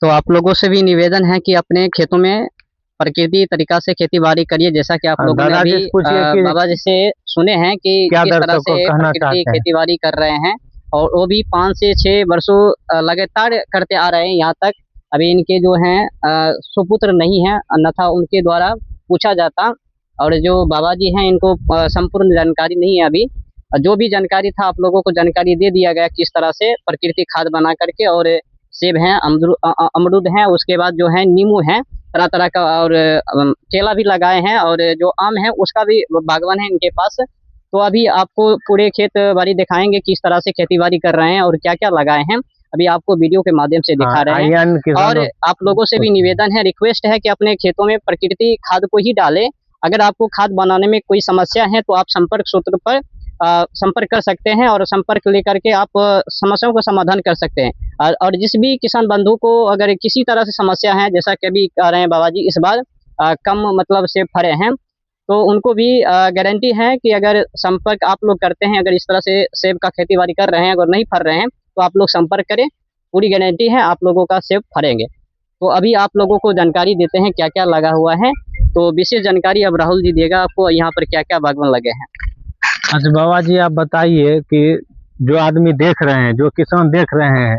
तो आप लोगों से भी निवेदन है कि अपने खेतों में प्रकृति तरीका से खेती बाड़ी करिए, जैसा कि आप लोगों ने दादाजी अभी से पूछिए कि बाबा जी से सुने हैं कि क्या किस तरह दर्शकों को से कहना प्रकृति चाहते हैं। खेती बाड़ी कर रहे हैं, और वो भी 5 से 6 वर्षों लगातार करते आ रहे हैं। यहाँ तक अभी इनके जो हैं सुपुत्र नहीं है, अन्यथा उनके द्वारा पूछा जाता। और जो बाबा जी हैं इनको संपूर्ण जानकारी नहीं है अभी। जो भी जानकारी था आप लोगों को जानकारी दे दिया गया, किस तरह से प्रकृति खाद बना करके। और सेब हैं, अमरूद हैं, उसके बाद जो है नींबू है तरह तरह का, और केला भी लगाए हैं, और जो आम है उसका भी बागवान है इनके पास। तो अभी आपको पूरे खेत बाड़ी दिखाएंगे, किस तरह से खेती बाड़ी कर रहे हैं और क्या क्या लगाए हैं। अभी आपको वीडियो के माध्यम से दिखा रहे हैं। और आप लोगों से भी निवेदन है, रिक्वेस्ट है कि अपने खेतों में प्रकृति खाद को ही डालें। अगर आपको खाद बनाने में कोई समस्या है तो आप संपर्क सूत्र पर संपर्क कर सकते हैं, और संपर्क लेकर के आप समस्याओं का समाधान कर सकते हैं। और जिस भी किसान बंधु को अगर किसी तरह से समस्या है, जैसा कि अभी कह रहे हैं बाबा जी इस बार कम मतलब सेब फरे हैं, तो उनको भी गारंटी है कि अगर संपर्क आप लोग करते हैं, अगर इस तरह से सेब का खेती बाड़ी कर रहे हैं, अगर नहीं फर रहे हैं तो आप लोग संपर्क करें, पूरी गारंटी है आप लोगों का सेब फरेंगे। तो अभी आप लोगों को जानकारी देते हैं क्या क्या लगा हुआ है। तो विशेष जानकारी अब राहुल जी देगा आपको, यहाँ पर क्या क्या बागवान लगे हैं। अच्छा बाबा जी, आप बताइए कि जो आदमी देख रहे हैं, जो किसान देख रहे हैं,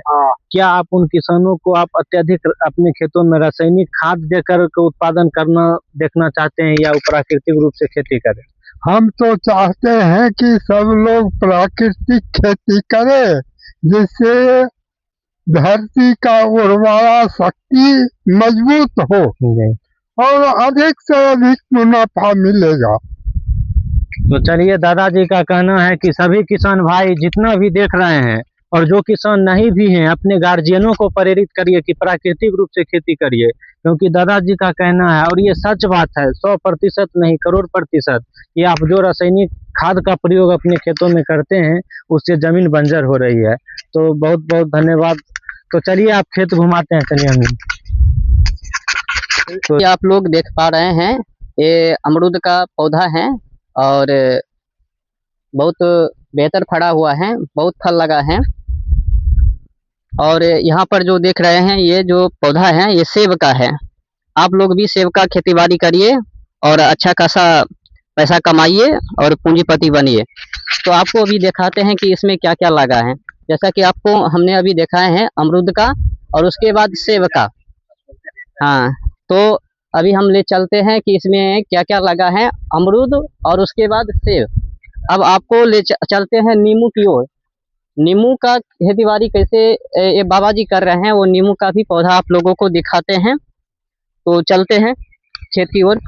क्या आप उन किसानों को आप अत्यधिक अपने खेतों में रासायनिक खाद देकर के उत्पादन करना देखना चाहते हैं, या प्राकृतिक रूप से खेती करें? हम तो चाहते हैं कि सब लोग प्राकृतिक खेती करें, जिससे धरती का उर्वरा शक्ति मजबूत हो और अधिक से अधिक मुनाफा मिलेगा। तो चलिए, दादाजी का कहना है कि सभी किसान भाई जितना भी देख रहे हैं, और जो किसान नहीं भी हैं, अपने गार्जियनों को प्रेरित करिए कि प्राकृतिक रूप से खेती करिए, क्योंकि दादाजी का कहना है, और ये सच बात है, 100% नहीं करोड़ प्रतिशत, कि आप जो रासायनिक खाद का प्रयोग अपने खेतों में करते हैं उससे जमीन बंजर हो रही है। तो बहुत बहुत धन्यवाद। तो चलिए आप खेत घुमाते हैं, चलिए हम। तो आप लोग देख पा रहे हैं, ये अमरूद का पौधा है, और बहुत बेहतर फड़ा हुआ है, बहुत फल लगा है। और यहाँ पर जो देख रहे हैं, ये जो पौधा है ये सेब का है। आप लोग भी सेब का खेती बाड़ी करिए और अच्छा खासा पैसा कमाइए और पूंजीपति बनिए। तो आपको अभी दिखाते हैं कि इसमें क्या क्या लगा है। जैसा कि आपको हमने अभी दिखाया है अमरूद का, और उसके बाद सेब का। हाँ, तो अभी हम ले चलते हैं कि इसमें क्या क्या लगा है, अमरूद और उसके बाद सेब। अब आपको ले चलते हैं नींबू की ओर। नींबू का खेती बाड़ी कैसे ये बाबा जी कर रहे हैं, वो नींबू का भी पौधा आप लोगों को दिखाते हैं। तो चलते हैं खेत की ओर।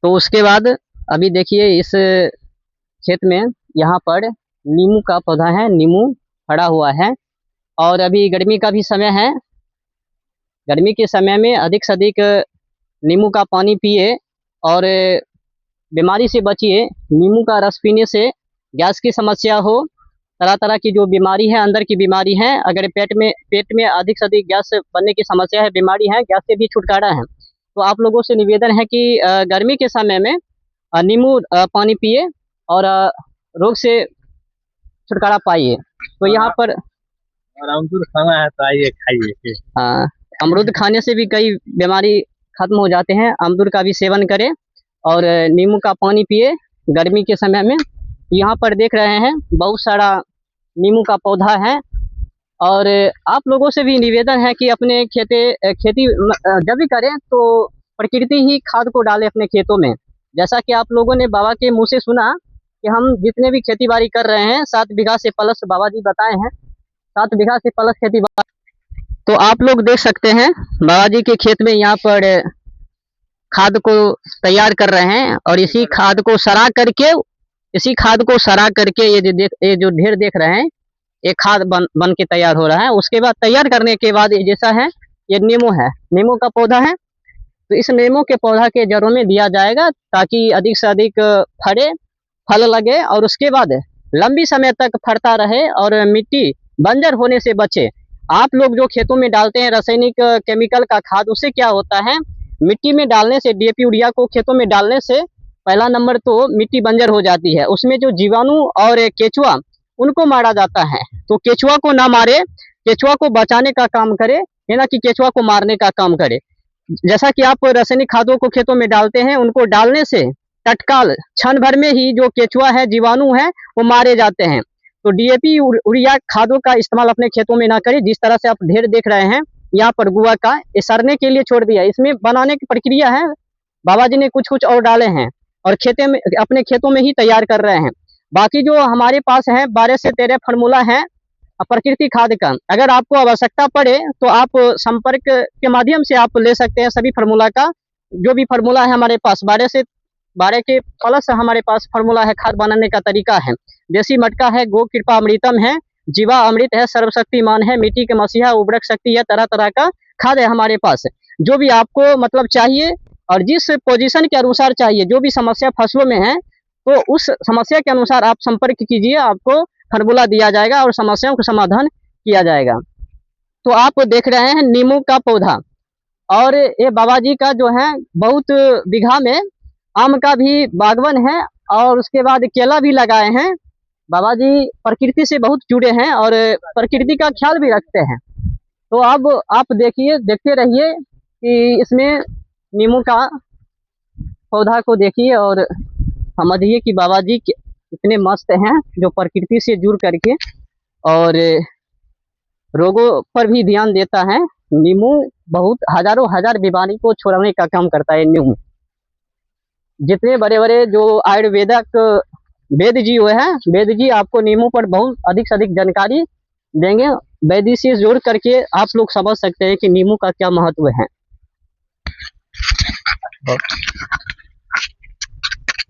तो उसके बाद अभी देखिए इस खेत में यहाँ पर नींबू का पौधा है, नींबू खड़ा हुआ है। और अभी गर्मी का भी समय है, गर्मी के समय में अधिक से अधिक नींबू का पानी पिए और बीमारी से बचिए। नींबू का रस पीने से गैस की समस्या हो, तरह तरह की जो बीमारी है, अंदर की बीमारी है, अगर पेट में अधिक से अधिक गैस बनने की समस्या है, बीमारी है, गैस से भी छुटकारा है। तो आप लोगों से निवेदन है कि गर्मी के समय में नींबू पानी पिए और रोग से छुटकारा पाइए। तो यहाँ पर अमरूद खाना है तो आइए खाइए। हाँ, अमरूद खाने से भी कई बीमारी खत्म हो जाते हैं। अमरूद का भी सेवन करें और नींबू का पानी पिए गर्मी के समय में। यहाँ पर देख रहे हैं बहुत सारा नींबू का पौधा है। और आप लोगों से भी निवेदन है कि अपने खेती जब भी करें तो प्रकृति ही खाद को डालें अपने खेतों में। जैसा कि आप लोगों ने बाबा के मुँह से सुना कि हम जितने भी खेती बाड़ी कर रहे हैं 7 बीघा से प्लस, बाबा जी बताए हैं 7 बीघा से प्लस खेती बाड़ी। तो आप लोग देख सकते हैं बाबा जी के खेत में यहाँ पर खाद को तैयार कर रहे हैं, और इसी खाद को सड़ा करके ये जो ढेर देख रहे हैं, ये खाद बन के तैयार हो रहा है। उसके बाद तैयार करने के बाद ये जैसा है, ये नींबू है, नींबू का पौधा है। तो इस नींबू के पौधा के जड़ों में दिया जाएगा ताकि अधिक से अधिक फल लगे, और उसके बाद लंबी समय तक फलता रहे और मिट्टी बंजर होने से बचे। आप लोग जो खेतों में डालते हैं रासायनिक केमिकल का खाद, उससे क्या होता है, मिट्टी में डालने से, डीएपी यूरिया को खेतों में डालने से पहला नंबर तो मिट्टी बंजर हो जाती है, उसमें जो जीवाणु और केचुआ उनको मारा जाता है। तो केचुआ को ना मारे, केचुआ को बचाने का काम करे, है ना, कि केचुआ को मारने का काम करे। जैसा कि आप रासायनिक खादों को खेतों में डालते हैं, उनको डालने से तत्काल क्षण भर में ही जो केचुआ है, जीवाणु है, वो मारे जाते हैं। तो डीएपी यूरिया खादों का इस्तेमाल अपने खेतों में ना करें। जिस तरह से आप ढेर देख रहे हैं यहाँ पर गुआ का, ये सड़ने के लिए छोड़ दिया, इसमें बनाने की प्रक्रिया है, बाबा जी ने कुछ कुछ और डाले हैं और खेते में, अपने खेतों में ही तैयार कर रहे हैं। बाकी जो हमारे पास है 12 से 13 फार्मूला है प्रकृति खाद का, अगर आपको आवश्यकता पड़े तो आप संपर्क के माध्यम से आप ले सकते हैं सभी फार्मूला का। जो भी फार्मूला है हमारे पास 12 के प्लस हमारे पास फार्मूला है, खाद बनाने का तरीका है। देसी मटका है, गो कृपा अमृतम है, जीवा अमृत है, सर्वशक्तिमान है, मिट्टी के मसीहा, उर्वरक शक्ति है, तरह तरह का खाद है हमारे पास। जो भी आपको मतलब चाहिए और जिस पोजीशन के अनुसार चाहिए, जो भी समस्या फसलों में है, तो उस समस्या के अनुसार आप संपर्क कीजिए, आपको फार्मूला दिया जाएगा और समस्याओं का समाधान किया जाएगा। तो आप देख रहे हैं नींबू का पौधा, और ये बाबा जी का जो है बहुत बीघा में आम का भी बागवन है, और उसके बाद केला भी लगाए हैं। बाबा जी प्रकृति से बहुत जुड़े हैं और प्रकृति का ख्याल भी रखते हैं। तो अब आप देखिए, देखते रहिए कि इसमें नींबू का पौधा को देखिए और समझिए कि बाबा जी इतने मस्त हैं, जो प्रकृति से जुड़ करके और रोगों पर भी ध्यान देता है। नींबू बहुत हजारों हजार बीमारी को छुड़ाने का काम करता है नींबू। जितने बड़े बड़े जो आयुर्वेदक वेद जी हुए हैं, वेद जी आपको नींबू पर बहुत अधिक से अधिक जानकारी देंगे। वैद्य से जोड़ करके आप लोग समझ सकते हैं कि नींबू का क्या महत्व है।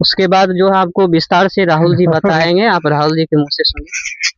उसके बाद जो है आपको विस्तार से राहुल जी बताएंगे, आप राहुल जी के मुंह से सुनिए।